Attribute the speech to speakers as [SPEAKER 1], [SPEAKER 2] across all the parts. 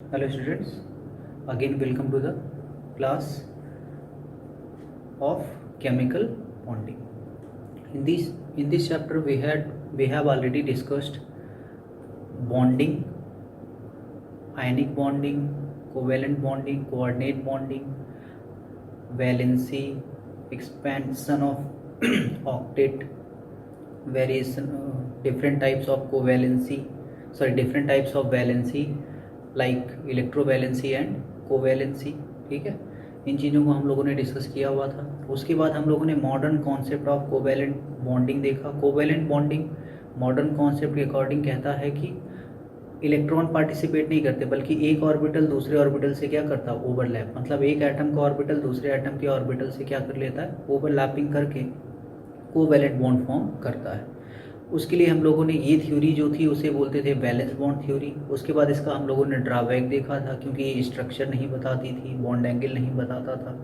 [SPEAKER 1] Hello students, again welcome to the class of chemical bonding. In this chapter we have already discussed bonding, ionic bonding, covalent bonding, coordinate bonding, valency, expansion of octet, different types of different types of valency like electrovalency and covalency. ठीक है, इन चीज़ों को हम लोगों ने discuss किया हुआ था. उसके बाद हम लोगों ने modern concept of covalent bonding देखा. कोवैलेंट बॉन्डिंग मॉडर्न कॉन्सेप्ट के अकॉर्डिंग कहता है कि इलेक्ट्रॉन पार्टिसिपेट नहीं करते, बल्कि एक ऑर्बिटल दूसरे ऑर्बिटल से क्या करता है, ओवरलैप. मतलब एक एटम का ऑर्बिटल दूसरे एटम के ऑर्बिटल से क्या कर लेता है, ओवरलैपिंग करके कोवैलेंट बॉन्ड फॉर्म करता है. उसके लिए हम लोगों ने ये थ्योरी जो थी उसे बोलते थे वैलेंस बॉन्ड थ्योरी. उसके बाद इसका हम लोगों ने ड्रॉबैक देखा था, क्योंकि ये स्ट्रक्चर नहीं बताती थी, बॉन्ड एंगल नहीं बताता था,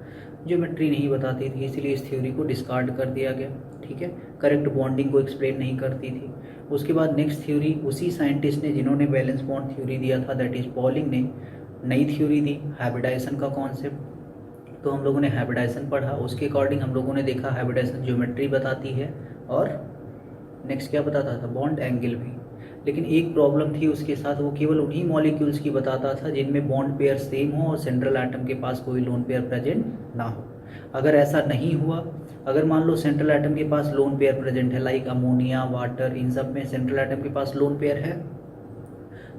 [SPEAKER 1] ज्योमेट्री नहीं बताती थी, इसलिए इस थ्योरी को डिस्कार्ड कर दिया गया. ठीक है, करेक्ट बॉन्डिंग को एक्सप्लेन नहीं करती थी. उसके बाद नेक्स्ट थ्योरी उसी साइंटिस्ट ने जिन्होंने वैलेंस बॉन्ड थ्योरी दिया था, दैट इज पॉलिंग ने नई थ्योरी दी, हाइब्रिडाइजेशन का कॉन्सेप्ट. तो हम लोगों ने हाइब्रिडाइजेशन पढ़ा. उसके अकॉर्डिंग हम लोगों ने देखा हाइब्रिडाइजेशन ज्योमेट्री बताती है और नेक्स्ट क्या बताता था, बॉन्ड एंगल भी. लेकिन एक प्रॉब्लम थी उसके साथ, वो केवल उन्हीं मॉलिक्यूल्स की बताता था जिनमें बॉन्ड पेयर सेम हो और सेंट्रल एटम के पास कोई लोन पेयर प्रेजेंट ना हो. अगर ऐसा नहीं हुआ, अगर मान लो सेंट्रल एटम के पास लोन पेयर प्रेजेंट है, लाइक अमोनिया, वाटर, इन सब में सेंट्रल एटम के पास लोन पेयर है,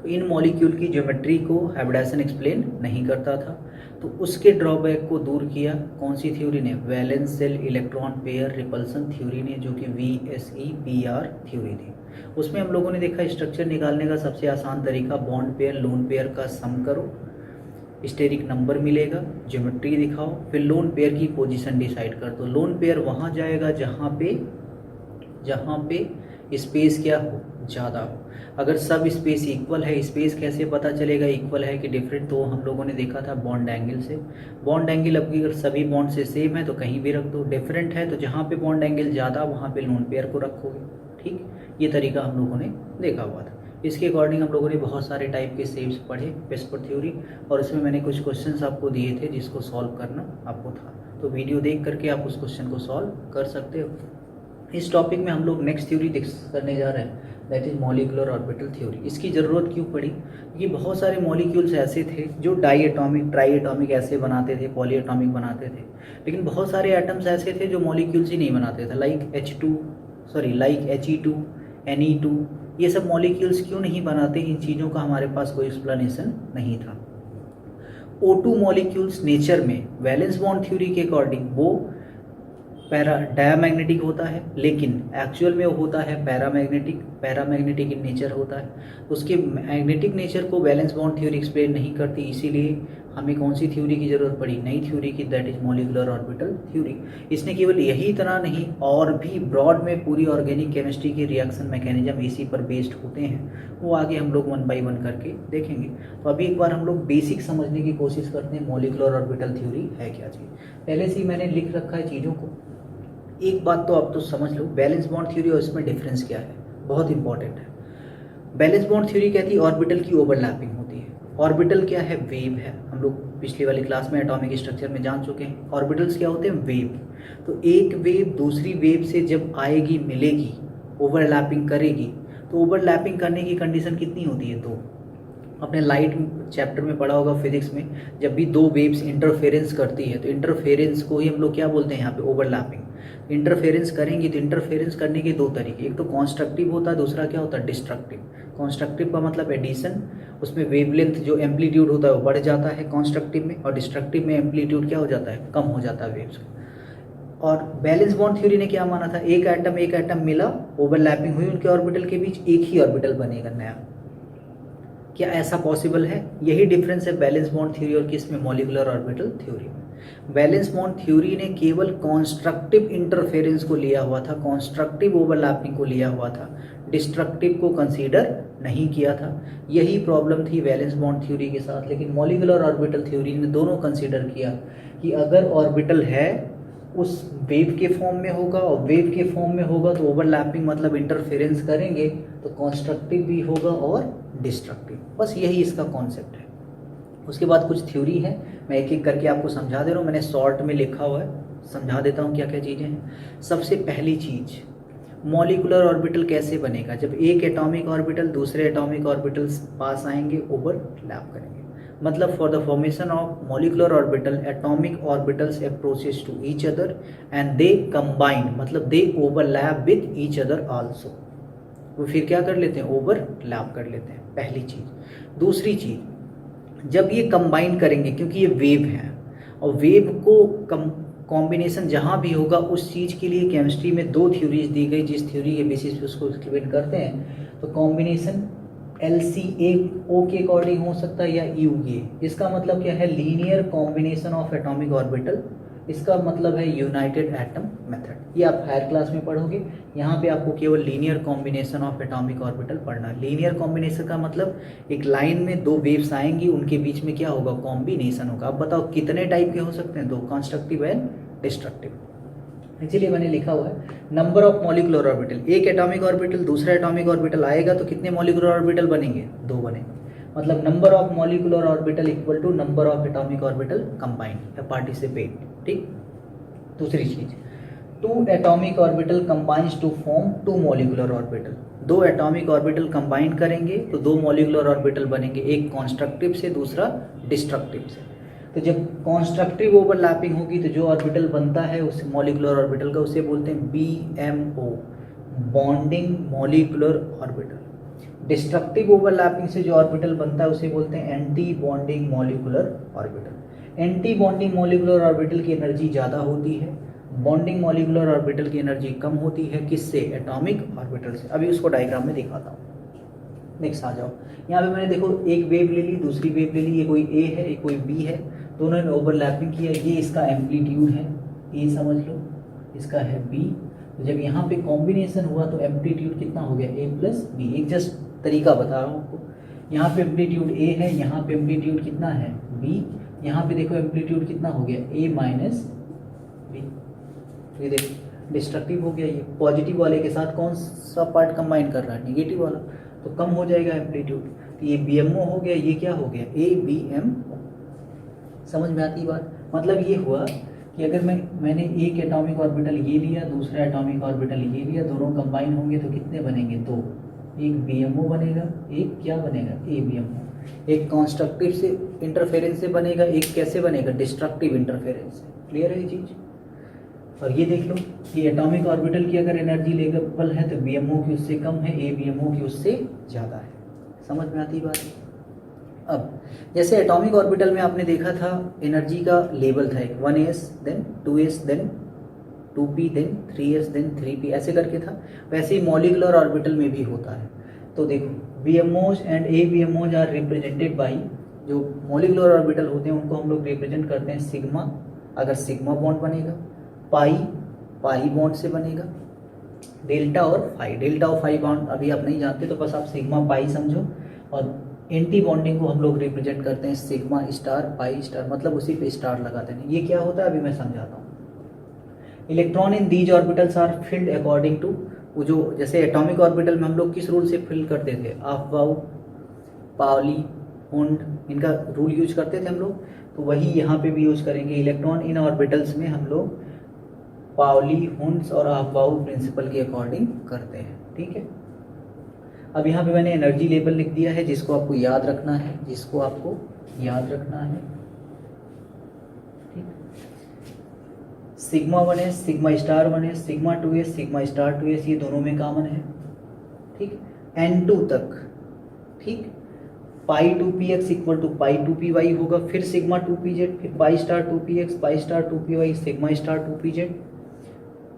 [SPEAKER 1] तो इन मॉलिक्यूल की ज्योमेट्री को हाइब्रिडाइजेशन एक्सप्लेन नहीं करता था. तो उसके ड्रॉबैक को दूर किया कौन सी थ्योरी ने, valence shell electron pair repulsion theory ने, जो कि VSEPR थ्योरी थी. उसमें हम लोगों ने देखा स्ट्रक्चर निकालने का सबसे आसान तरीका, बॉन्ड पेयर लोन पेयर का सम करो, स्टेरिक नंबर मिलेगा, ज्योमेट्री दिखाओ, फिर लोन पेयर की पोजीशन डिसाइड कर दो. लोन पेयर वहाँ जाएगा जहाँ पे स्पेस क्या हो, ज़्यादा हो. अगर सब स्पेस इक्वल है, स्पेस कैसे पता चलेगा इक्वल है कि डिफरेंट, तो हम लोगों ने देखा था बॉन्ड एंगल से. बॉन्ड एंगल अब अगर सभी बॉन्ड से सेम है तो कहीं भी रख दो, डिफरेंट है तो जहाँ पे बॉन्ड एंगल ज़्यादा वहाँ पे लोन पेयर को रखोगे. ठीक, ये तरीका हम लोगों ने देखा हुआ था. इसके अकॉर्डिंग हम लोगों ने बहुत सारे टाइप के शेप्स पढ़े वेस्पर थ्योरी, और उसमें मैंने कुछ क्वेश्चंस आपको दिए थे जिसको सॉल्व करना आपको था. तो वीडियो देख करके आप उस क्वेश्चन को सॉल्व कर सकते हो. इस टॉपिक में हम लोग नेक्स्ट थ्योरी डिस्कस करने जा रहे हैं, that is molecular orbital theory. इसकी ज़रूरत क्यों पड़ी, क्योंकि बहुत सारे मॉलिक्यूल्स ऐसे थे जो डाई एटॉमिक, ट्राई एटॉमिक ऐसे बनाते थे, पॉली एटॉमिक बनाते थे. लेकिन बहुत सारे एटम्स ऐसे थे जो मॉलिक्यूल्स ही नहीं बनाते थे, लाइक He2, Ne2, ये सब मॉलिक्यूल्स क्यों नहीं बनाते, इन चीज़ों का हमारे पास कोई एक्सप्लेनेशन नहीं था. O2 मॉलिक्यूल्स नेचर में वैलेंस बॉन्ड थ्योरी के अकॉर्डिंग वो डायामैग्नेटिक होता है, लेकिन एक्चुअल में वो होता है पैरामैग्नेटिक इन नेचर होता है. उसके मैग्नेटिक नेचर को वैलेंस बॉन्ड थ्योरी एक्सप्लेन नहीं करती, इसीलिए हमें कौन सी थ्योरी की ज़रूरत पड़ी, नई थ्योरी की, that is molecular orbital theory. इसने केवल यही तरह नहीं, और भी ब्रॉड में पूरी ऑर्गेनिक केमिस्ट्री के रिएक्शन मैकेनिज्म इसी पर बेस्ड होते हैं, वो आगे हम लोग 1 बाय 1 करके देखेंगे. तो अभी एक बार हम लोग बेसिक समझने की कोशिश करते हैं मॉलिक्यूलर ऑर्बिटल थ्योरी है क्या चीज़. पहले से ही मैंने लिख रखा है चीज़ों को. एक बात तो आप तो समझ लो, बैलेंस बॉन्ड थ्योरी और इसमें डिफरेंस क्या है, बहुत इंपॉर्टेंट है. बैलेंस बॉन्ड थ्योरी कहती है ऑर्बिटल की ओवरलैपिंग होती है. ऑर्बिटल क्या है, वेव है. हम लोग पिछली वाली क्लास में एटॉमिक स्ट्रक्चर में जान चुके हैं. ऑर्बिटल्स क्या होते हैं, वेव. तो एक वेव दूसरी वेव से जब आएगी, मिलेगी, ओवरलैपिंग करेगी, तो ओवरलैपिंग करने की कंडीशन कितनी होती है, 2. अपने लाइट चैप्टर में पढ़ा होगा फिजिक्स में, जब भी 2 वेव्स इंटरफेरेंस करती है तो इंटरफेरेंस को ही हम लोग क्या बोलते हैं यहाँ पे, ओवरलैपिंग. इंटरफेरेंस करेंगी तो इंटरफेरेंस करने के 2 तरीके, एक तो कॉन्स्ट्रक्टिव होता है, दूसरा क्या होता है, डिस्ट्रक्टिव. कॉन्स्ट्रक्टिव का मतलब एडिशन, उसमें वेवलेंथ जो एम्पलीट्यूड होता है वो बढ़ जाता है कॉन्स्ट्रक्टिव में, और डिस्ट्रक्टिव में एम्पलीट्यूड क्या हो जाता है, कम हो जाता है वेव्स का. और बैलेंस बॉन्ड थ्योरी ने क्या माना था, एक एटम मिला, ओवरलैपिंग हुई उनके ऑर्बिटल के बीच, एक ही ऑर्बिटल बनेगा नया. क्या ऐसा पॉसिबल है, यही डिफरेंस है बैलेंस बॉन्ड थ्योरी और किस में, मॉलिक्यूलर ऑर्बिटल थ्योरी में. बैलेंस बॉन्ड थ्योरी ने केवल कॉन्स्ट्रक्टिव इंटरफेरेंस को लिया हुआ था, कॉन्स्ट्रक्टिव ओवरलैपिंग को लिया हुआ था, डिस्ट्रक्टिव को कंसीडर नहीं किया था. यही प्रॉब्लम थी बैलेंस बॉन्ड थ्योरी के साथ. लेकिन मॉलिक्यूलर ऑर्बिटल थ्योरी ने दोनों कंसीडर किया कि अगर ऑर्बिटल है उस वेव के फॉर्म में होगा, और वेव के फॉर्म में होगा तो ओवरलैपिंग मतलब इंटरफेरेंस करेंगे तो कॉन्स्ट्रक्टिव भी होगा और डिस्ट्रक्टिव. बस यही इसका कॉन्सेप्ट है. उसके बाद कुछ थ्योरी है, मैं एक एक करके आपको समझा दे रहा हूँ, मैंने शॉर्ट में लिखा हुआ है, समझा देता हूँ क्या क्या चीज़ें हैं। सबसे पहली चीज़, मॉलिकुलर ऑर्बिटल कैसे बनेगा, जब एक एटॉमिक ऑर्बिटल दूसरे एटॉमिक ऑर्बिटल पास आएंगे, ओवरलैप करेंगे। मतलब for the formation of molecular orbital atomic orbitals approaches to each other and they combine, मतलब they overlap with each other also. वो फिर क्या कर लेते हैं, ओवरलैप कर लेते हैं, पहली चीज़। दूसरी चीज़, जब ये कंबाइन करेंगे, क्योंकि ये वेव है और वेव को कॉम्बिनेशन जहाँ भी होगा उस चीज़ के लिए केमिस्ट्री में दो थ्योरीज दी गई, जिस थ्योरी के बेसिस पे उसको एक्सप्लेन करते हैं। तो कॉम्बिनेशन LCA O के अकॉर्डिंग हो सकता है या UA। इसका मतलब क्या है, linear combination of atomic orbital. इसका मतलब है यूनाइटेड एटम मेथड। ये आप हायर क्लास में पढ़ोगे, यहाँ पे आपको केवल linear combination of atomic orbital पढ़ना है। लीनियर कॉम्बिनेशन का मतलब एक लाइन में दो वेव्स आएंगी, उनके बीच में क्या होगा, कॉम्बिनेशन होगा। अब बताओ कितने टाइप के हो सकते हैं, दो, कंस्ट्रक्टिव एंड डिस्ट्रक्टिव। इसीलिए मैंने लिखा हुआ है नंबर ऑफ मॉलिकुलर ऑर्बिटल। एक एटॉमिक ऑर्बिटल दूसरा एटॉमिक ऑर्बिटल आएगा तो कितने मॉलिकुलर ऑर्बिटल बनेंगे, दो बनेंगे। मतलब number of molecular orbital equal to number of atomic orbital combined या पार्टिसिपेट। ठीक। दूसरी चीज, two atomic orbital combines to form two molecular orbital. दो एटॉमिक ऑर्बिटल कंबाइन करेंगे तो दो मॉलिकुलर ऑर्बिटल बनेंगे, एक कॉन्स्ट्रक्टिव से दूसरा डिस्ट्रक्टिव से। तो जब कॉन्स्ट्रक्टिव ओवरलैपिंग होगी तो जो ऑर्बिटल बनता है उस मॉलिकुलर ऑर्बिटल का, उसे बोलते हैं BMO, bonding molecular orbital. Destructive overlapping से जो ऑर्बिटल बनता है उसे बोलते हैं anti bonding molecular orbital. Anti bonding molecular orbital की एनर्जी ज़्यादा होती है, बॉन्डिंग मॉलिकुलर ऑर्बिटल की एनर्जी कम होती है। किससे, एटॉमिक ऑर्बिटल से। अभी उसको डायग्राम में दिखाता हूँ। नेक्स्ट आ जाओ, यहाँ पे मैंने देखो एक वेव ले ली, दूसरी वेव ले ली, ये कोई A है, ये कोई B है, दोनों ने ओवरलैपिंग किया। ये इसका एम्पलीट्यूड है, A समझ लो, इसका है B। तो जब यहाँ पे कॉम्बिनेशन हुआ तो एम्पलीट्यूड कितना हो गया, A प्लस B। एक जस्ट तरीका बता रहा हूँ आपको। यहाँ पे एम्पलीट्यूड A है, यहाँ पे एम्पलीट्यूड कितना है B, यहाँ पे देखो एम्पलीट्यूड कितना हो गया, A माइनस B। ये देखो डिस्ट्रक्टिव हो गया। ये पॉजिटिव वाले के साथ कौन सा पार्ट कंबाइन कर रहा है, नेगेटिव वाला, तो कम हो जाएगा एम्पलीट्यूड। तो ये BMO हो गया, ये क्या हो गया, ABMO। समझ में आती बात। मतलब ये हुआ कि अगर मैंने एक एटॉमिक ऑर्बिटल ये लिया, दूसरा एटॉमिक ऑर्बिटल ये लिया, दोनों कंबाइन होंगे तो कितने बनेंगे, दो। एक BMO बनेगा, एक क्या बनेगा, ABMO। एक कॉन्स्ट्रक्टिव से इंटरफेरेंस से बनेगा, एक कैसे बनेगा, डिस्ट्रक्टिव इंटरफेरेंस से। क्लियर है ये चीज़। और ये देख लो कि एटॉमिक ऑर्बिटल की अगर एनर्जी लेवल है तो BMO की उससे कम है, ABMO की उससे ज़्यादा है। समझ में आती बात। अब जैसे एटॉमिक ऑर्बिटल में आपने देखा था एनर्जी का लेवल था, एक 1s then 2s then 2p then 3s then 3p ऐसे करके था। वैसे ही मॉलिकुलर ऑर्बिटल में भी होता है। तो देखो BMOs and ABMOs are represented by, जो मॉलिकुलर ऑर्बिटल होते हैं उनको हम लोग रिप्रेजेंट करते हैं सिग्मा, अगर सिग्मा बॉन्ड बनेगा, पाई बॉन्ड से बनेगा, डेल्टा और फाई। डेल्टा और फाई बॉन्ड अभी आप नहीं जानते तो बस आप सिग्मा पाई समझो। और एंटी बॉन्डिंग को हम लोग रिप्रेजेंट करते हैं सिग्मा स्टार पाई स्टार, मतलब उसी पे स्टार लगाते हैं। ये क्या होता है अभी मैं समझाता हूँ। Electron in these orbitals are filled according to, वो जो जैसे एटॉमिक ऑर्बिटल में हम लोग किस रूल से फिल करते थे, अफबाउ, पाउली, हुंड, इनका रूल यूज करते थे हम लोग, तो वही यहाँ पे भी यूज करेंगे। इलेक्ट्रॉन इन ऑर्बिटल्स में हम लोग पाउली, हुंड्स और अफबाउ प्रिंसिपल के अकॉर्डिंग करते हैं। ठीक है। अब यहाँ पे मैंने एनर्जी लेवल लिख दिया है, जिसको आपको याद रखना है, जिसको आपको याद रखना है। ठीक। Sigma 1s, sigma star 1s, sigma 2s, sigma star 2s, ये दोनों में कॉमन है। ठीक। N2 तक। ठीक। पाई 2px equal to pi 2py होगा, फिर सिग्मा 2pz, फिर pi star 2px, pi star 2py, sigma star 2pz।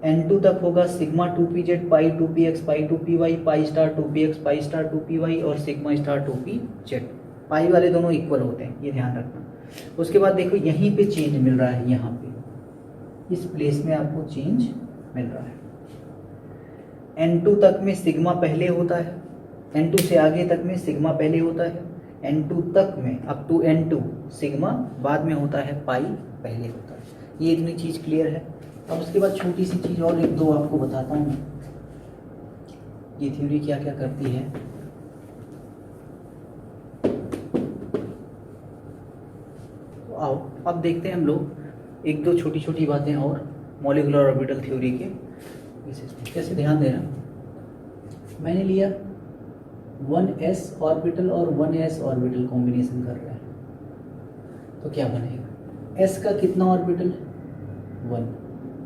[SPEAKER 1] N2 तक होगा सिग्मा 2pz, पाई 2px, पाई 2py, pi star 2px, pi star 2py और सिग्मा स्टार 2pz। पाई वाले दोनों इक्वल होते हैं, ये ध्यान रखना। उसके बाद देखो यहीं पे चेंज मिल रहा है, यहाँ पे इस प्लेस में आपको चेंज मिल रहा है। N2 तक में सिग्मा पहले होता है, N2 से आगे तक में सिग्मा पहले होता है, N2 तक में अप टू N2 सिग्मा बाद में होता है, पाई पहले होता है। ये इतनी चीज़ क्लियर है। अब उसके बाद छोटी सी चीज़ और एक दो आपको बताता हूँ मैं, ये थ्योरी क्या क्या करती है। आओ अब देखते हैं हम लोग एक दो छोटी छोटी बातें और मॉलिक्यूलर ऑर्बिटल थ्योरी के विशेष में। कैसे ध्यान देना, मैंने लिया 1s ऑर्बिटल और 1s ऑर्बिटल कॉम्बिनेशन कर रहे हैं तो क्या बनेगा, s का कितना ऑर्बिटल 1,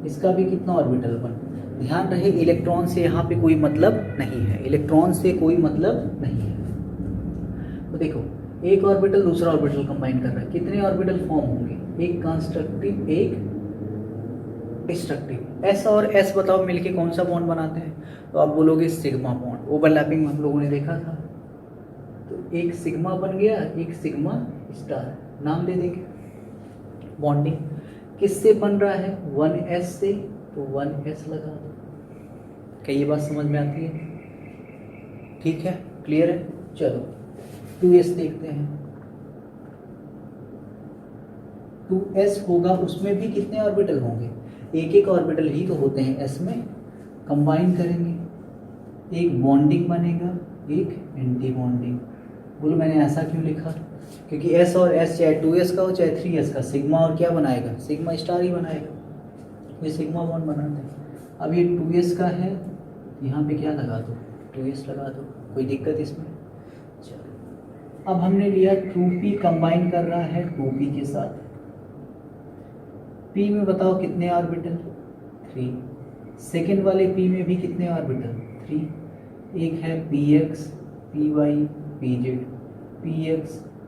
[SPEAKER 1] इसका भी कितना ऑर्बिटल 1। ध्यान रहे इलेक्ट्रॉन से यहाँ पे कोई मतलब नहीं है, इलेक्ट्रॉन से कोई मतलब नहीं है। तो देखो एक ऑर्बिटल दूसरा ऑर्बिटल कंबाइन कर रहा है, कितने ऑर्बिटल फॉर्म होंगे, एक कंस्ट्रक्टिव एक डिस्ट्रक्टिव। एस और एस बताओ मिलके कौन सा बॉन्ड बनाते हैं, तो आप बोलोगे सिग्मा बॉन्ड। ओवरलैपिंग हम लोगों ने देखा था, तो एक सिग्मा बन गया एक सिग्मा स्टार, नाम दे देंगे। बॉन्डिंग किससे बन रहा है, 1s से, तो 1s लगा दो। क्या ये बात समझ में आती है, ठीक है, क्लियर है। चलो 2s देखते हैं, 2s होगा, उसमें भी कितने ऑर्बिटल होंगे, एक एक ऑर्बिटल ही तो होते हैं s में, कंबाइन करेंगे, एक बॉन्डिंग बनेगा एक एंटी बॉन्डिंग। बोलो मैंने ऐसा क्यों लिखा, क्योंकि s और s चाहे 2s का हो चाहे 3s का, सिग्मा और क्या बनाएगा, सिग्मा स्टार ही बनाएगा, ये सिग्मा बॉन्ड बनाते हैं। अब ये 2s का है, यहाँ पे क्या लगा दो, 2s लगा दो, कोई दिक्कत इसमें। चलो अब हमने लिया 2p कंबाइन कर रहा है 2p के साथ, p में बताओ कितने ऑर्बिटल 3, सेकेंड वाले p में भी कितने ऑर्बिटल 3, एक है px py pz, px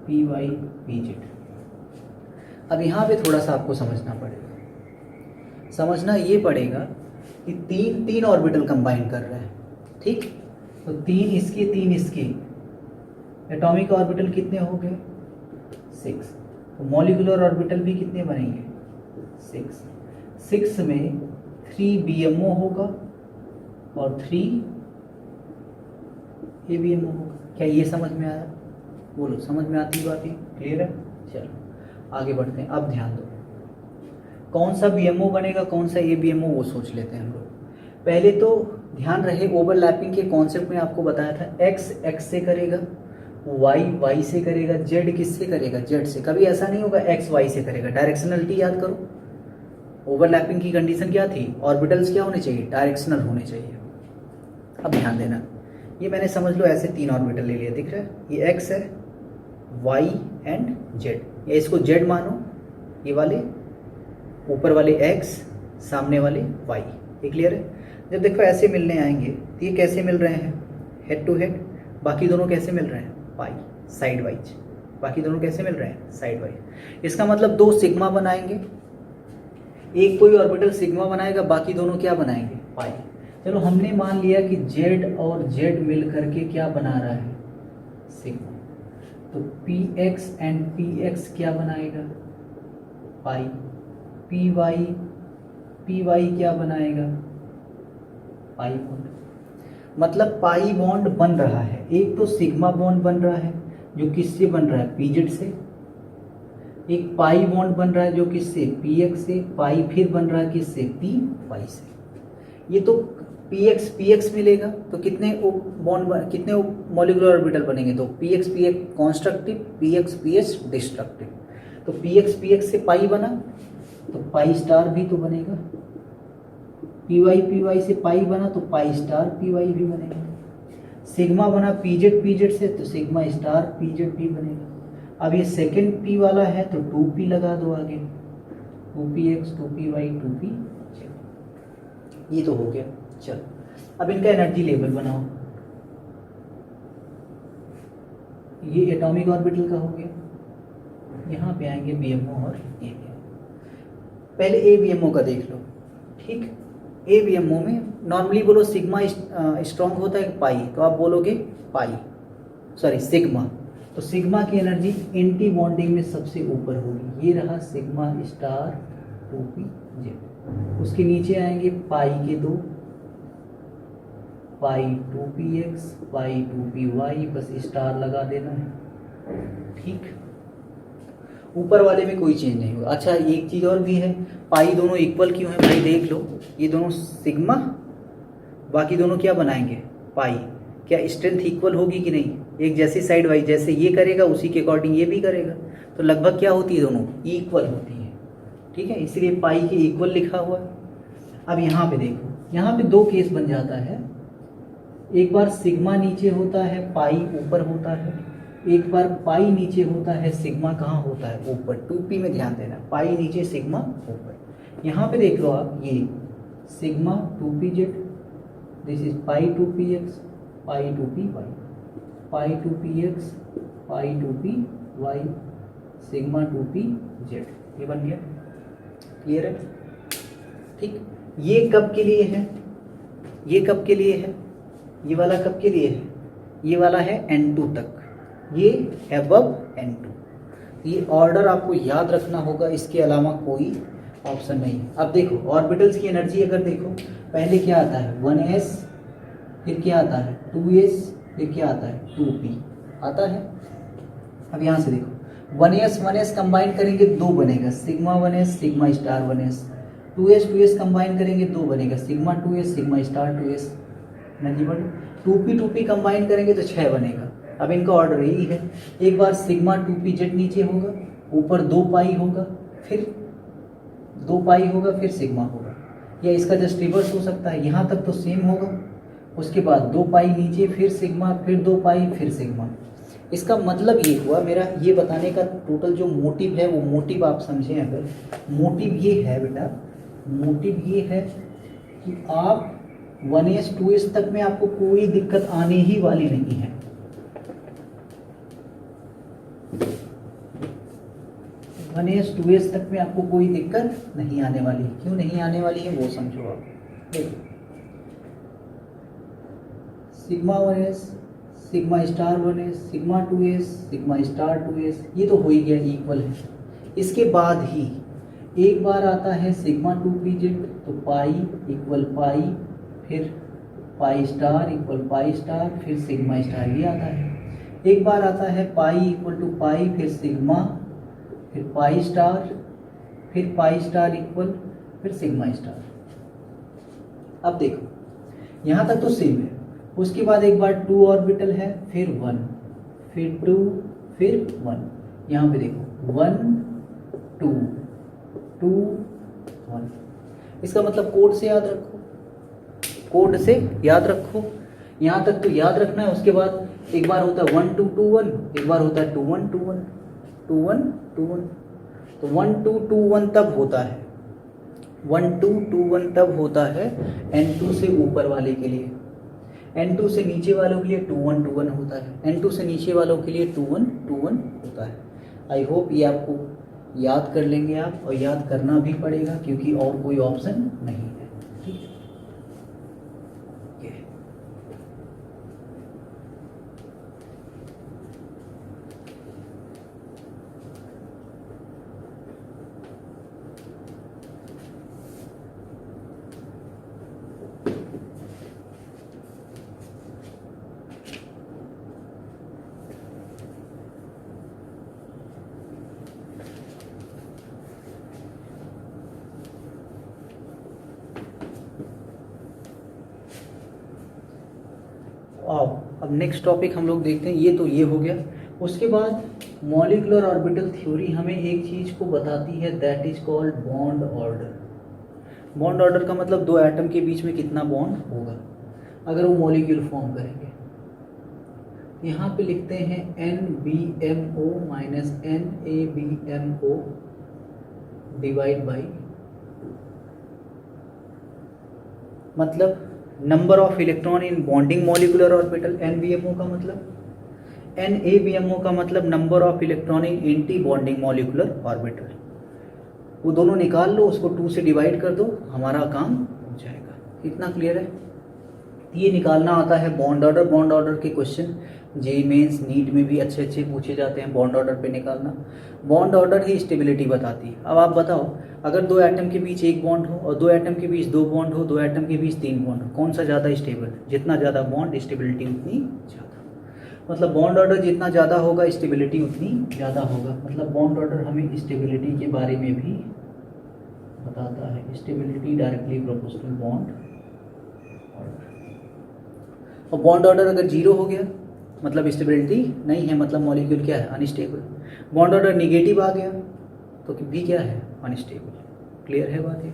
[SPEAKER 1] py pz। अब यहाँ पे थोड़ा सा आपको समझना पड़ेगा, समझना ये पड़ेगा कि तीन ऑर्बिटल कंबाइन कर रहे हैं, ठीक, तो 3 इसके 3 इसके, एटॉमिक ऑर्बिटल कितने हो गए 6, तो मॉलिक्यूलर ऑर्बिटल भी कितने बनेंगे 6 में 3 BMO होगा और 3 ABMO होगा। क्या ये समझ में आया, बोलो समझ में आती बात, ये क्लियर है। चलो आगे बढ़ते हैं, अब ध्यान दो कौन सा BMO बनेगा कौन सा ABMO वो सोच लेते हैं हम लोग। पहले तो ध्यान रहे ओवरलैपिंग के कॉन्सेप्ट में आपको बताया था, x से करेगा, y से करेगा, z किससे करेगा z से। कभी ऐसा नहीं होगा x y से करेगा, डायरेक्शनलिटी याद करो। ओवरलैपिंग की कंडीशन क्या थी, ऑर्बिटल्स क्या होने चाहिए, डायरेक्शनल होने चाहिए। अब ध्यान देना, ये मैंने समझ लो ऐसे 3 ऑर्बिटल ले लिया, दिख रहा है, ये x है, y एंड z, या इसको z मानो, ये वाले ऊपर वाले x, सामने वाले y, ये क्लियर है। जब देखो ऐसे मिलने आएंगे तो ये कैसे मिल रहे हैं, हेड टू हेड, बाकी दोनों कैसे मिल रहे हैं, पाई साइड वाइज, बाकी दोनों कैसे मिल रहे हैं, साइड वाइज। इसका मतलब 2 सिग्मा बनाएंगे, एक कोई ऑर्बिटल सिग्मा बनाएगा, बाकी दोनों क्या बनाएंगे, पाई। चलो हमने मान लिया कि z और z मिल करके क्या बना रहा है, सिग्मा, तो px एंड px क्या बनाएगा, पाई, py क्या बनाएगा, पाई बॉन्ड। मतलब पाई बॉन्ड बन रहा है, एक तो सिग्मा बॉन्ड बन रहा है जो किससे बन रहा है, pz से, एक पाई बॉन्ड बन रहा है जो किससे, px से, पाई फिर बन रहा है किससे, py से। ये तो px मिलेगा तो कितने बॉन्ड, कितने मॉलिक्यूलर ऑर्बिटल बनेंगे, तो px कॉन्स्ट्रक्टिव, px डिस्ट्रक्टिव। तो px से पाई बना तो पाई स्टार भी तो बनेगा, py से पाई बना तो पाई स्टार py भी बनेगा, सिग्मा बना pz से तो सिग्मा स्टार pz भी बनेगा। अब ये सेकेंड p वाला है तो 2p लगा दो आगे, 2px 2py 2pz, ये तो हो गया। चलो अब इनका एनर्जी लेवल बनाओ, ये एटॉमिक ऑर्बिटल का हो गया, यहाँ पे आएंगे BMO और ABMO। पहले ABMO का देख लो, ठीक, ABMO में नॉर्मली बोलो सिग्मा स्ट्रॉन्ग होता है पाई, तो आप बोलोगे पाई, सॉरी सिग्मा, तो सिग्मा की एनर्जी एंटी बॉन्डिंग में सबसे ऊपर होगी, ये रहा सिग्मा स्टार 2pz। उसके नीचे आएंगे पाई के 2, पाई 2px, पाई 2py, बस स्टार लगा देना है, ठीक, ऊपर वाले में कोई चेंज नहीं होगा। अच्छा एक चीज़ और भी है, पाई दोनों इक्वल क्यों है भाई, देख लो, ये दोनों सिग्मा, बाकी दोनों क्या बनाएंगे, पाई, क्या स्ट्रेंथ इक्वल होगी कि नहीं, एक जैसी साइड वाइज, जैसे ये करेगा उसी के अकॉर्डिंग ये भी करेगा, तो लगभग क्या होती है, दोनों इक्वल होती है, ठीक है, इसलिए पाई के इक्वल लिखा हुआ है। अब यहाँ पे देखो, यहाँ पे दो केस बन जाता है, एक बार सिग्मा नीचे होता है पाई ऊपर होता है, एक बार पाई नीचे होता है सिग्मा कहाँ होता है, ऊपर। 2p में ध्यान देना, पाई नीचे सिग्मा ऊपर। यहाँ पे देख लो आप, ये sigma 2pz, this is pi 2px, pi 2py, pi 2px, pi 2py, sigma 2pz, ये बन गया। क्लियर है? ठीक, ये कब के लिए है, ये कब के लिए है, ये वाला कब के लिए है, ये वाला है n2 तक, ये अबव n2। ये ऑर्डर आपको याद रखना होगा, इसके अलावा कोई ऑप्शन नहीं है। अब देखो ऑर्बिटल्स की एनर्जी अगर देखो, पहले क्या आता है 1s, फिर क्या आता है 2s, फिर क्या आता है 2p आता है। अब यहाँ से देखो 1s कंबाइन करेंगे 2 बनेगा, sigma 1s sigma star 1s, 2s combine करेंगे 2 बनेगा, sigma 2s sigma star 2s, energy बढ़ी। 2p कंबाइन करेंगे तो 6 बनेगा। अब इनका ऑर्डर यही है, एक बार सिग्मा 2pz नीचे होगा, ऊपर 2 पाई होगा, फिर 2 पाई होगा, फिर सिग्मा होगा, या इसका जस्ट रिवर्स हो सकता है, यहाँ तक तो सेम होगा, उसके बाद 2 पाई नीचे, फिर सिग्मा, फिर 2 पाई, फिर सिग्मा। इसका मतलब ये हुआ, मेरा ये बताने का टोटल जो मोटिव है, वो मोटिव आप समझें, अगर मोटिव ये है बेटा, मोटिव ये है कि आप 1s 2s तक में आपको कोई दिक्कत आने ही वाली नहीं है। 1s 2s तक में आपको कोई दिक्कत नहीं आने वाली है। क्यों नहीं आने वाली है वो समझो आप। देखो sigma 1s sigma star 1s sigma 2s sigma star 2s, ये तो हो ही गया, इक्वल है। इसके बाद ही एक बार आता है सिग्मा 2pz, तो पाई इक्वल पाई, फिर pi star equal pi star, फिर सिग्मा स्टार, ये आता है। एक बार आता है पाई इक्वल टू पाई, फिर सिग्मा, फिर पाई स्टार इक्वल, फिर सिग्मा स्टार। अब देखो यहाँ तक तो सेम है। उसके बाद एक बार 2 ऑर्बिटल है, फिर 1, फिर 2, फिर 1। यहाँ पे देखो 1 2 2 1। इसका मतलब कोड से याद रखो, कोड से याद रखो, यहाँ तक तो याद रखना है। उसके बाद एक बार होता है 1 2 2 1, एक बार होता है 2 1 2 1 2 1 2 1। तो 1 2 2 1 तब होता है, 1 2 2 1 तब होता है n2 से ऊपर वाले के लिए, n2 से नीचे वालों के लिए 2 1 2 1 होता है, n2 से नीचे वालों के लिए 2 1 2 1 होता है। आई होप ये आपको याद कर लेंगे आप, और याद करना भी पड़ेगा क्योंकि और कोई ऑप्शन नहीं है। ठीक है, अब नेक्स्ट टॉपिक हम लोग देखते हैं। ये तो ये हो गया। उसके बाद मॉलिक्यूलर ऑर्बिटल थ्योरी हमें एक चीज़ को बताती है, that is called bond order. Bond order का मतलब दो एटम के बीच में कितना बॉन्ड होगा अगर वो मॉलिक्यूल फॉर्म करेंगे। यहाँ पे लिखते हैं NBMO minus NABMO divide by, मतलब number of electron in bonding molecular orbital. NBMO का मतलब, NABMO का मतलब number of electron in anti bonding molecular orbital. वो दोनों निकाल लो, उसको 2 से डिवाइड कर दो, हमारा काम हो जाएगा। इतना क्लियर है? ये निकालना आता है बॉन्ड ऑर्डर। बॉन्ड ऑर्डर के क्वेश्चन जेईई मेंस नीट में भी अच्छे अच्छे पूछे जाते हैं। बॉन्ड ऑर्डर पे निकालना, बॉन्ड ऑर्डर ही स्टेबिलिटी बताती है। अब आप बताओ, अगर दो एटम के बीच एक बॉन्ड हो और दो एटम के बीच 2 बॉन्ड हो, 2 एटम के बीच 3 बॉन्ड हो, कौन सा ज़्यादा स्टेबल? जितना ज़्यादा बॉन्ड स्टेबिलिटी उतनी ज़्यादा। मतलब बॉन्ड ऑर्डर जितना ज़्यादा होगा स्टेबिलिटी उतनी ज़्यादा होगा। मतलब बॉन्ड ऑर्डर हमें स्टेबिलिटी के बारे में भी बताता है। Stability directly proportional bond order. और बॉन्ड ऑर्डर अगर 0 हो गया मतलब स्टेबिलिटी नहीं है, मतलब मॉलिक्यूल क्या है? अनस्टेबल। बॉन्ड ऑर्डर निगेटिव आ गया तो भी क्या है, अनस्टेबल। क्लियर है बात है।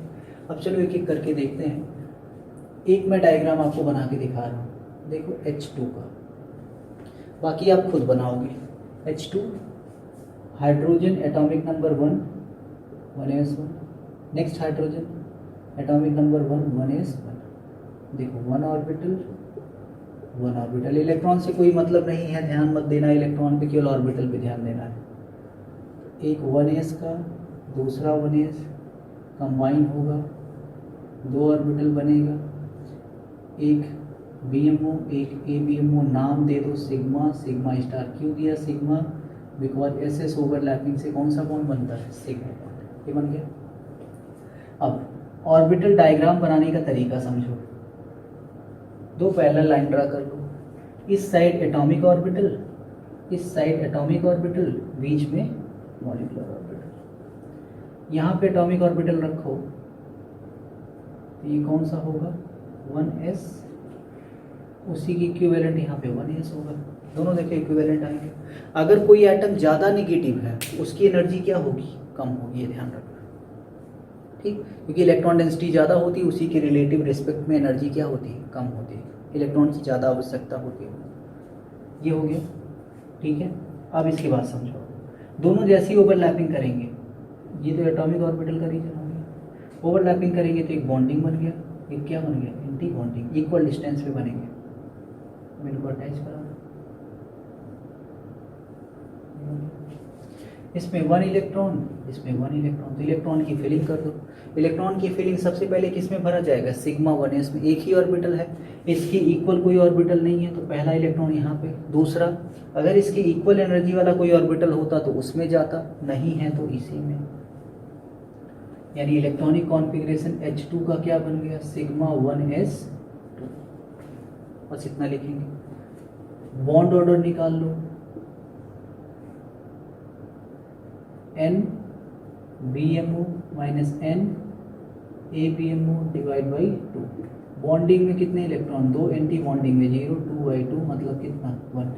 [SPEAKER 1] अब चलो एक एक करके देखते हैं। एक मैं डायग्राम आपको बना के दिखा रहा हूँ, देखो H2 का, बाकी आप खुद बनाओगे। H2 hydrogen atomic number 1 1s1, next hydrogen atomic number 1 1s1, देखो 1 ऑर्बिटल 1 ऑर्बिटल। इलेक्ट्रॉन से कोई मतलब नहीं है, ध्यान मत देना इलेक्ट्रॉन पे, केवल ऑर्बिटल पे ध्यान देना है। एक 1s का दूसरा 1s कंबाइन होगा, 2 ऑर्बिटल बनेगा, एक BMO एक ABMO, नाम दे दो सिग्मा, सिग्मा स्टार। क्यों दिया सिग्मा? बिकॉज SS ओवरलैपिंग से कौन सा बॉन्ड बनता है, सिग्मा बॉन्ड। ये बन गया। अब ऑर्बिटल डायग्राम बनाने का तरीका समझो। 2 पैरेलल लाइन ड्रा कर लो, इस साइड एटॉमिक ऑर्बिटल, इस साइड एटॉमिक ऑर्बिटल, बीच में मॉलिक्यूलर ऑर्बिटल। यहाँ पे एटॉमिक ऑर्बिटल रखो तो ये कौन सा होगा, 1s, उसी की इक्विवेलेंट यहाँ पे 1s होगा। दोनों देखे इक्विवेलेंट आएंगे। अगर कोई एटम ज़्यादा निगेटिव है उसकी एनर्जी क्या होगी, कम होगी, ये ध्यान रखना, ठीक। क्योंकि इलेक्ट्रॉन डेंसिटी ज़्यादा होती है, उसी के रिलेटिव रिस्पेक्ट में एनर्जी क्या होती है, कम होती है, इलेक्ट्रॉन की ज़्यादा आवश्यकता होती है। ये हो गया, ठीक है। अब इसके बाद समझो, दोनों जैसी ओवरलैपिंग करेंगे, ये तो एटॉमिक ऑर्बिटल का रीजन हो गया, ओवरलैपिंग करेंगे तो एक बॉन्डिंग बन गया, एक क्या बन गया, एंटी बॉन्डिंग। इक्वल डिस्टेंस पे बनेंगे, इनको अटैच करा, इसमें 1 इलेक्ट्रॉन, इसमें 1 इलेक्ट्रॉन, तो इलेक्ट्रॉन की फिलिंग कर दो। इलेक्ट्रॉन की फिलिंग सबसे पहले किस में भरा जाएगा, सिग्मा 1s में। एक ही ऑर्बिटल है, इसकी इक्वल कोई ऑर्बिटल नहीं है तो पहला इलेक्ट्रॉन यहाँ पे। दूसरा, अगर इसकी इक्वल एनर्जी वाला कोई ऑर्बिटल होता तो उसमें जाता, नहीं है तो इसी में। यानी इलेक्ट्रॉनिक कॉन्फ़िगरेशन H2 का क्या बन गया, सिग्मा 1s2। बस इतना लिखेंगे। बॉन्ड ऑर्डर निकाल लो, N BMO minus N ABMO divide by 2। Bonding में कितने इलेक्ट्रॉन, 2, एंटी बॉन्डिंग में 0, 2/2 मतलब कितना, 1।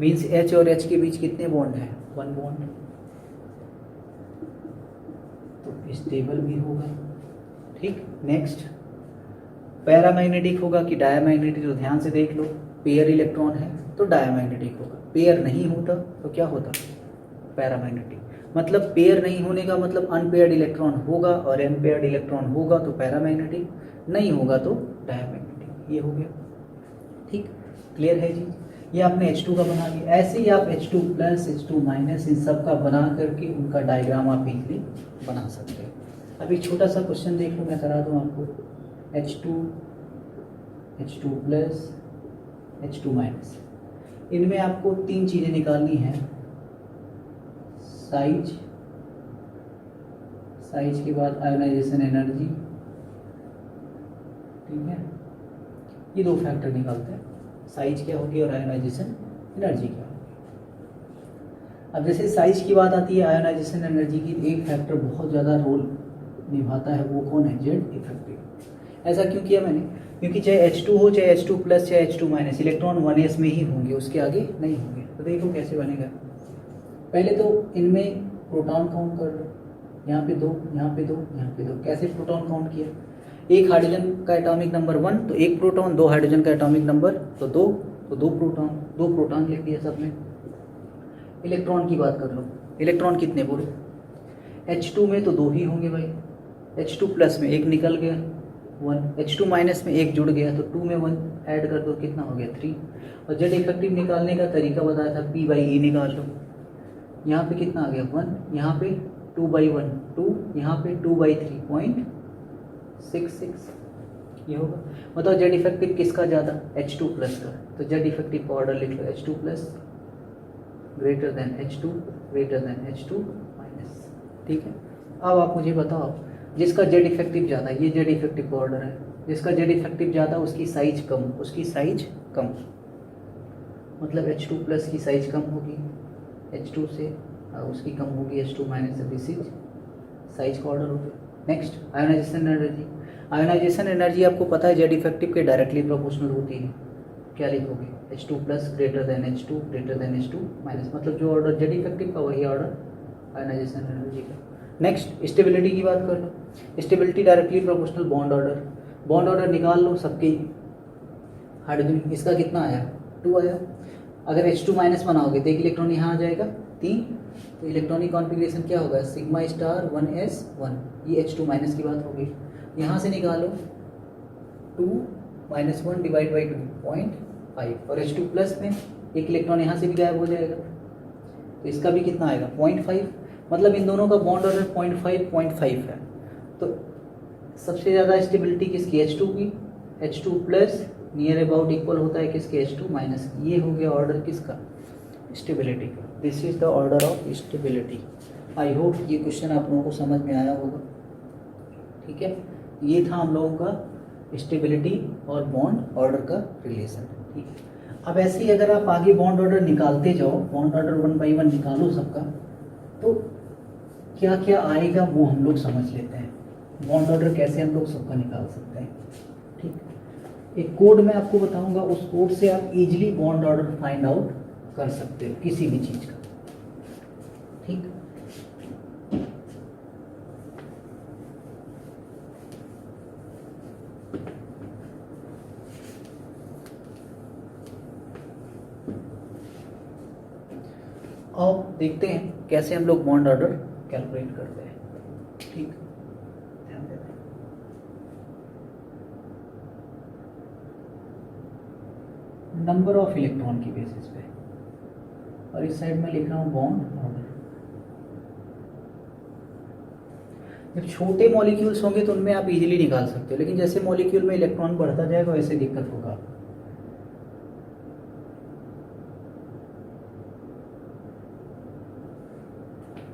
[SPEAKER 1] मीन्स H और H के बीच कितने बॉन्ड है, 1 बॉन्ड, तो स्टेबल भी होगा, ठीक। नेक्स्ट, पैरामैग्नेटिक होगा कि डायामैग्नेटिक, तो ध्यान से देख लो। पेयर इलेक्ट्रॉन है तो डायामैग्नेटिक होगा, पेयर नहीं होता तो क्या होता, पैरामैग्नेटिक। मतलब पेयर नहीं होने का मतलब अनपेयर्ड इलेक्ट्रॉन होगा, और अनपेयर्ड इलेक्ट्रॉन होगा तो पैरामैग्नेटिक, नहीं होगा तो डायामैग्नेटिक। ये हो गया, ठीक। क्लियर है जी। ये आपने H2 का बना लिया। ऐसे ही आप H2 प्लस H2 माइनस इन सब का बना करके उनका डायग्राम आप इजीली बना सकते हैं। अब एक छोटा सा क्वेश्चन देख लो, मैं करा दूँ आपको। H2 प्लस H2 माइनस, इनमें आपको 3 चीज़ें निकालनी हैं। साइज, साइज के बाद आयोनाइजेशन एनर्जी, ठीक है। ये 2 फैक्टर निकालते हैं, साइज क्या होगी और आयोनाइजेशन एनर्जी क्या होगी। अब जैसे साइज की बात आती है आयोनाइजेशन एनर्जी की, एक फैक्टर बहुत ज़्यादा रोल निभाता है, वो कौन है, जेड इफेक्टिव। ऐसा क्यों किया मैंने, क्योंकि चाहे H2 हो, चाहे H2 प्लस, चाहे H2 माइनस, इलेक्ट्रॉन 1s में ही होंगे, उसके आगे नहीं होंगे। तो देखो कैसे बनेगा। पहले तो इनमें प्रोटॉन काउंट कर लो, यहाँ पे 2, यहाँ पे 2, यहाँ पे 2। कैसे प्रोटॉन काउंट किया, एक हाइड्रोजन का एटॉमिक नंबर 1 तो 1 प्रोटॉन, 2 हाइड्रोजन का एटॉमिक नंबर तो 2, तो 2 प्रोटॉन, 2 प्रोटॉन लिख दिया सब में। इलेक्ट्रॉन की बात कर लो, इलेक्ट्रॉन कितने बोलो, H2 में तो 2 ही होंगे भाई, H2 प्लस में 1 निकल गया 1, H2 माइनस में 1 जुड़ गया तो 2 में 1 ऐड कर दो, कितना हो गया 3। और जेड इफेक्टिव निकालने का तरीका बताया था, P/E निकाल लो। यहाँ पे कितना आ गया 1, यहाँ पे 2/1 2, यहाँ पे 2/3 0.66। ये होगा, मतलब जेड इफेक्टिव किसका ज़्यादा, H2 प्लस का। तो जेड इफेक्टिव का ऑर्डर लिख लो, H2 plus greater than H2 greater than H2 minus, ठीक है। अब आप मुझे बताओ, जिसका जेड इफेक्टिव ज़्यादा, ये जेड इफेक्टिव का ऑर्डर है, जिसका जेड इफेक्टिव ज़्यादा उसकी साइज कम, उसकी साइज कम, मतलब H2 प्लस की साइज कम होगी H2 से, और उसकी कम होगी H2 माइनस से, दिस इज साइज का ऑर्डर होगा। Next, ionisation energy. Ionisation energy आपको पता है जेड इफेक्टिव के डायरेक्टली प्रोपोर्शनल होती है, क्या लिखोगे, H2 plus greater than H2 greater than H2 minus, मतलब जो ऑर्डर जेड इफेक्टिव का वही ऑर्डर आयनाइजेशन एनर्जी का। नेक्स्ट स्टेबिलिटी की बात कर लो। Stability directly proportional bond order. Bond order निकाल लो सबके हाइड्रोजन, इसका कितना आया 2 आया। अगर H2 माइनस बनाओगे तो एक इलेक्ट्रॉन यहाँ आ जाएगा 3, तो इलेक्ट्रॉनिक कॉन्फ़िगरेशन क्या होगा सिग्मा स्टार 1s1, ये H2 माइनस की बात हो गई। यहाँ से निकालो 2 माइनस 1 डिवाइड बाई 2 0.5, और H2 प्लस में एक इलेक्ट्रॉन यहाँ से भी गायब हो जाएगा, तो इसका भी कितना आएगा 0.5, मतलब इन दोनों का बॉन्ड ऑर्डर 0.5 है। तो सबसे ज़्यादा स्टेबिलिटी किसकी H2 की, H2 plus near about equal होता है किसके H2 माइनस। ये हो गया ऑर्डर किसका स्टेबिलिटी का। This is the order of stability. I hope ये क्वेश्चन आप लोगों को समझ में आया होगा। ठीक है, ये था हम लोगों का स्टेबिलिटी और बॉन्ड ऑर्डर का रिलेशन। ठीक है, अब ऐसे ही अगर आप आगे बॉन्ड ऑर्डर निकालते जाओ, बॉन्ड ऑर्डर 1 बाई 1 निकालो सबका, तो क्या क्या आएगा वो हम लोग समझ लेते हैं। बॉन्ड ऑर्डर कैसे हम लोग सबका निकाल सकते हैं। ठीक, एक कोड मैं आपको बताऊंगा, उस कोड से आप easily bond order find out कर सकते हो किसी भी चीज का। ठीक, अब देखते हैं कैसे हम लोग बॉन्ड ऑर्डर कैलकुलेट करते हैं। ठीक, ध्यान देते हैं। नंबर ऑफ इलेक्ट्रॉन की बेसिस पे, और इस साइड में लिख रहा हूँ बॉन्ड ऑर्डर। जब छोटे मॉलिक्यूल्स होंगे तो उनमें आप इजीली निकाल सकते हो, लेकिन जैसे मॉलिक्यूल में इलेक्ट्रॉन बढ़ता जाएगा वैसे दिक्कत होगा।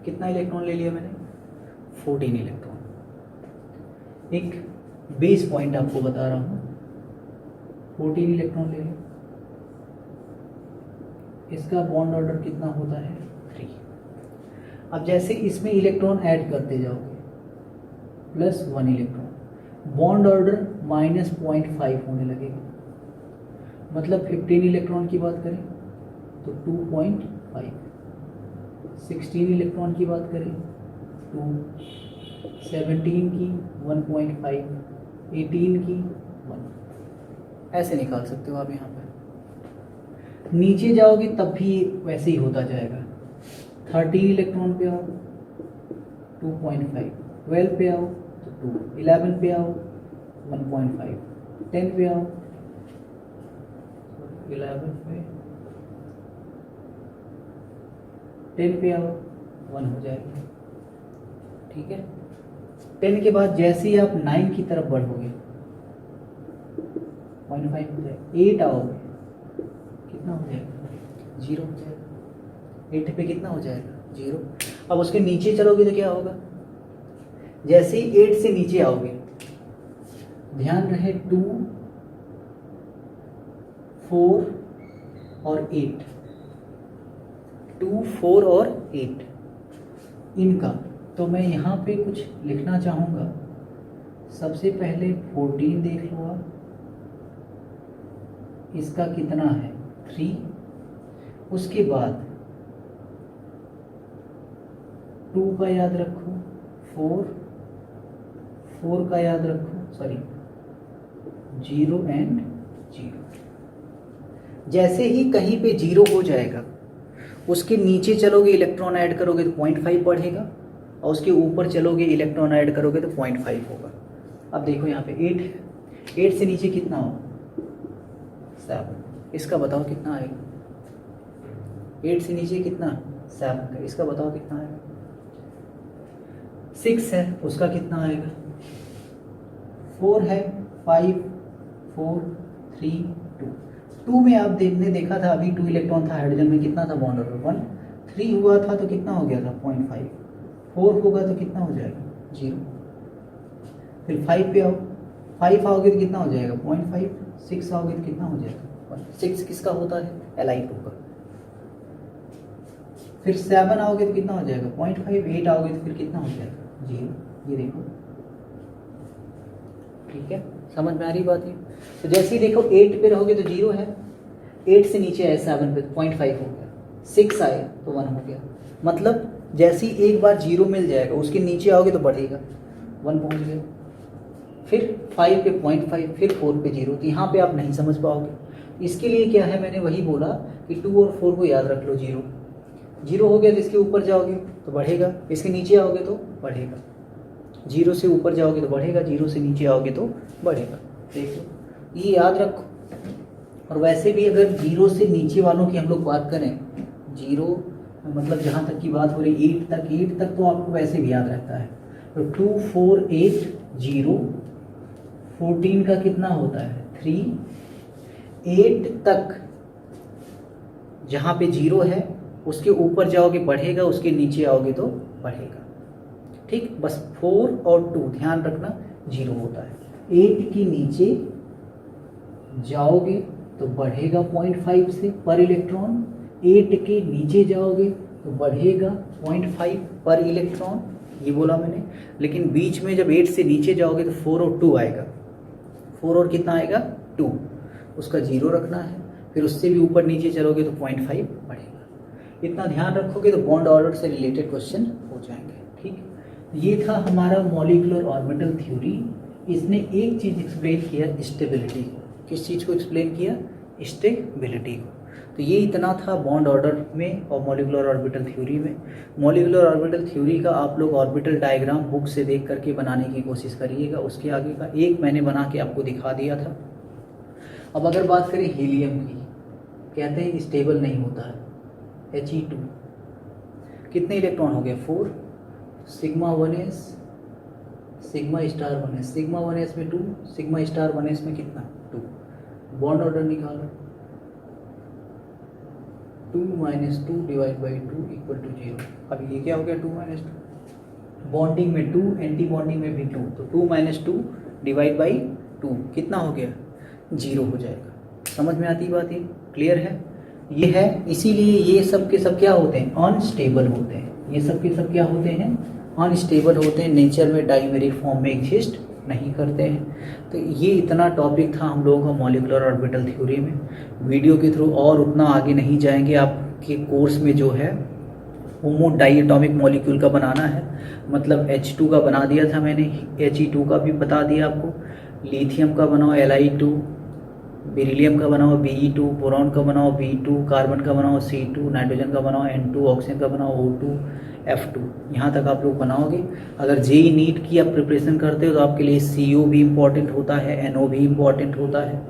[SPEAKER 1] कितना इलेक्ट्रॉन ले लिया मैंने 14 इलेक्ट्रॉन। एक बेस पॉइंट आपको बता रहा हूँ, 14 इलेक्ट्रॉन ले लिया। इसका बॉन्ड ऑर्डर कितना होता है 3। अब जैसे इसमें इलेक्ट्रॉन ऐड करते जाओगे प्लस 1 इलेक्ट्रॉन, बॉन्ड ऑर्डर -0.5 होने लगेगा। मतलब 15 इलेक्ट्रॉन की बात करें तो 2.5, 16 इलेक्ट्रॉन की बात करें 2, 17 की 1.5, 18 की 1। ऐसे निकाल सकते हो आप। यहाँ पर नीचे जाओगे तब भी वैसे ही होता जाएगा। 13 इलेक्ट्रॉन पे आओ 2.5, 12 पे आओ तो 2, 11 पे आओ 1.5, 10 पे आओ 11 पे 10 पे आओ 1 हो जाएगा। ठीक है, 10 के बाद जैसे ही आप 9 की तरफ बढ़ोगे 0.5 हो जाएगा। 8 आओगे कितना हो जाएगा 0 हो जाएगा। 8 पे कितना हो जाएगा 0। अब उसके नीचे चलोगे तो क्या होगा, जैसे ही 8 से नीचे आओगे, ध्यान रहे 2, 4 और 8, 2, 4 और 8 इनका, तो मैं यहाँ पे कुछ लिखना चाहूँगा। सबसे पहले 14 देख लो आप, इसका कितना है 3। उसके बाद 2 का याद रखो, 4 का याद रखो, 0 एंड 0। जैसे ही कहीं पे 0 हो जाएगा, उसके नीचे चलोगे इलेक्ट्रॉन ऐड करोगे तो 0.5 बढ़ेगा, और उसके ऊपर चलोगे इलेक्ट्रॉन ऐड करोगे तो 0.5 होगा। अब देखो यहाँ पे 8 है, 8 से नीचे कितना हो 7, इसका बताओ कितना आएगा। 8 से नीचे कितना 7 का, इसका बताओ कितना आएगा। 6 है, उसका कितना आएगा। 4 है, 5, 4, 3, 2। 2 में आप देखा था अभी 2 इलेक्ट्रॉन था हाइड्रोजन में, कितना था बॉन्ड ऑर्डर 1। 3 हुआ था तो कितना हो गया था 0.5। 4 होगा तो कितना हो जाएगा 0। फिर 5 पे आओ, 5 आओगे तो कितना हो जाएगा 0.5। 6 आओगे तो कितना हो जाएगा 1। 6 किसका होता है Li2 का। फिर 7 आओगे तो कितना हो जाएगा 0.5। 8 आओगे तो फिर कितना हो जाएगा 0। ये देखो, ठीक है, समझ में आ रही बात है। तो जैसे ही देखो 8 पे रहोगे तो 0 है, 8 से नीचे आए 7 पे 0.5 हो गया, 6 आए तो 1 हो गया। मतलब जैसे ही एक बार 0 मिल जाएगा उसके नीचे आओगे तो बढ़ेगा, 1 पहुंच गया। फिर 5 पे 0.5, फिर 4 पे 0, तो यहाँ पे आप नहीं समझ पाओगे। इसके लिए क्या है, मैंने वही बोला कि 2 और 4 को याद रख लो। 0 हो गया तो इसके ऊपर जाओगे तो बढ़ेगा, इसके नीचे आओगे तो बढ़ेगा। 0 से ऊपर जाओगे तो बढ़ेगा, 0 से नीचे आओगे तो बढ़ेगा। देखो ये याद रखो। और वैसे भी अगर 0 से नीचे वालों की हम लोग बात करें, 0 मतलब जहाँ तक की बात हो रही 8 तक तो आपको वैसे भी याद रहता है। तो 2 4 8 0, 14 का कितना होता है 3, 8 तक जहाँ पे 0 है उसके ऊपर जाओगे बढ़ेगा, उसके नीचे आओगे तो बढ़ेगा। ठीक, बस 4 और 2 ध्यान रखना 0 होता है। 8 के नीचे जाओगे तो बढ़ेगा 0.5 से पर इलेक्ट्रॉन, 8 के नीचे जाओगे तो बढ़ेगा 0.5 पर इलेक्ट्रॉन, ये बोला मैंने। लेकिन बीच में जब 8 से नीचे जाओगे तो 4 और 2 आएगा, 4 और कितना आएगा 2, उसका 0 रखना है। फिर उससे भी ऊपर नीचे चलोगे तो 0.5 बढ़ेगा। इतना ध्यान रखोगे तो बॉन्ड ऑर्डर से रिलेटेड क्वेश्चन हो जाएंगे। ठीक, ये था हमारा मॉलिक्यूलर ऑर्बिटल थ्योरी। इसने एक चीज़ एक्सप्लेन किया, स्टेबिलिटी को। किस चीज़ को एक्सप्लेन किया? स्टेबिलिटी को। तो ये इतना था बॉन्ड ऑर्डर में और मॉलिक्यूलर ऑर्बिटल थ्योरी में। मॉलिक्यूलर ऑर्बिटल थ्योरी का आप लोग ऑर्बिटल डायग्राम बुक से देख करके बनाने की कोशिश करिएगा। उसके आगे का एक मैंने बना के आपको दिखा दिया था। अब अगर बात करें हीलियम की, कहते हैं स्टेबल नहीं होता है, He2 कितने इलेक्ट्रॉन हो गए 4, sigma 1s sigma star 1s, sigma 1s में 2, सिग्मा स्टार 1s में कितना 2। बॉन्ड ऑर्डर निकालो, 2 - 2 डिवाइड बाई 2 इक्वल टू 0। अब ये क्या हो गया 2 - 2, बॉन्डिंग में 2, एंटी बॉन्डिंग में भी 2, तो 2 - 2 डिवाइड बाई 2 कितना हो गया 0 हो जाएगा। समझ में आती बात? ये क्लियर है? ये है, इसीलिए ये सब के सब क्या होते हैं अनस्टेबल होते हैं। ये सब के सब क्या होते हैं अनस्टेबल होते हैं, नेचर में डाइमेरिक फॉर्म में एग्जिस्ट नहीं करते हैं। तो ये इतना टॉपिक था हम लोगों का मॉलिक्यूलर ऑर्बिटल थ्योरी में। वीडियो के थ्रू और उतना आगे नहीं जाएंगे। आपके कोर्स में जो है होमो डाइएटॉमिक मॉलिक्यूल का बनाना है, मतलब H2 का बना दिया था मैंने, He2 का भी बता दिया आपको, लिथियम का बनाओ Li2, बेरिलियम का बनाओ Be2, बोरॉन का बनाओ B2, कार्बन का बनाओ C2, नाइट्रोजन का बनाओ N2, ऑक्सीजन का बनाओ O2, F2। यहाँ तक आप लोग बनाओगे। अगर जेई नीट की आप प्रिपरेशन करते हो तो आपके लिए CO भी इम्पॉर्टेंट होता है, NO भी इम्पॉर्टेंट होता है।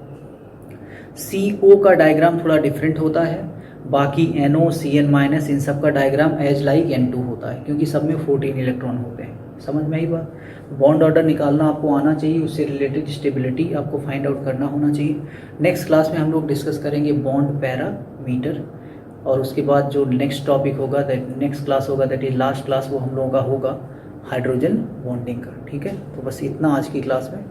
[SPEAKER 1] CO का डायग्राम थोड़ा डिफरेंट होता है, बाकी NO, CN- इन सब का डायग्राम एज लाइक N2 होता है, क्योंकि सब में 14 इलेक्ट्रॉन होते हैं। समझ में आई बात? बॉन्ड ऑर्डर निकालना आपको आना चाहिए, उससे रिलेटेड स्टेबिलिटी आपको फाइंड आउट करना होना चाहिए। नेक्स्ट क्लास में हम लोग डिस्कस करेंगे बॉन्ड पैरामीटर, और उसके बाद जो नेक्स्ट टॉपिक होगा, नेक्स्ट क्लास होगा, दैट इज लास्ट क्लास, वो हम लोगों का होगा हाइड्रोजन बॉन्डिंग का। ठीक है, तो बस इतना आज की क्लास में।